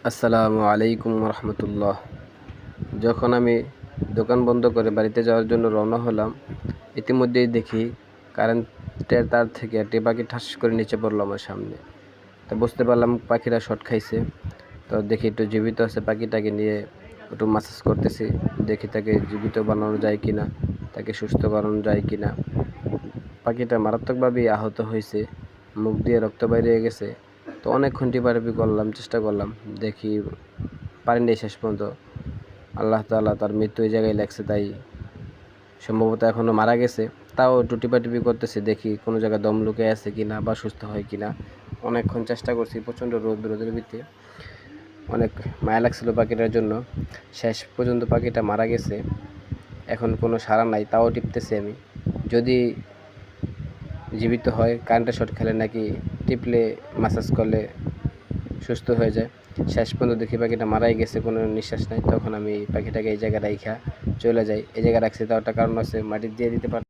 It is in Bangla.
আসসালামু আলাইকুম রহমতুল্লাহ। যখন আমি দোকান বন্ধ করে বাড়িতে যাওয়ার জন্য রওনা হলাম, ইতিমধ্যেই দেখি কারেন্টের তার থেকে একটি পাখি ঠাস করে নিচে পড়লো আমার সামনে। তো বুঝতে পারলাম পাখিরা শর্ট খাইছে। তো দেখি একটু জীবিত আছে, পাখিটাকে নিয়ে একটু মাসাজ করতেছি, দেখি তাকে জীবিত বানানো যায় কিনা, তাকে সুস্থ করানো যায় কিনা। পাখিটা মারাত্মকভাবেই আহত হয়েছে, মুখ দিয়ে রক্ত বাইরে গেছে। তো অনেকক্ষণ টিপাটিপি করলাম, চেষ্টা করলাম, দেখি পারিনি শেষ পর্যন্ত। আল্লাহ তাআলা তার মৃত্যু এই জায়গায় লেখছে, তাই সম্ভবত এখনও মারা গেছে। তাও একটু টিপাটিপি করতেছি, দেখি কোনো জায়গায় দম লুকিয়ে আছে কিনা বা সুস্থ হয় কিনা। অনেকক্ষণ চেষ্টা করছি, প্রচণ্ড রোদের ভিতরে। অনেক মায়া লাগছিল পাখিটার জন্য। শেষ পর্যন্ত পাখিটা মারা গেছে, এখন কোনো সাড়া নাই, তাও টিপতেছি আমি। যদি জীবিত হয়, কারেন্টের শর্ট খেলে নাকি টিপলে মাসাজ করলে সুস্থ হয়ে যায়। শেষ পর্যন্ত দেখি পাখিটা মারাই গেছে, কোনো নিঃশ্বাস নাই। তখন আমি পাখিটাকে এই জায়গায় রাইখা চলে যাই। এই জায়গায় রাখছি, তাও একটা কারণ আছে, মাটি দিয়ে দিতে পার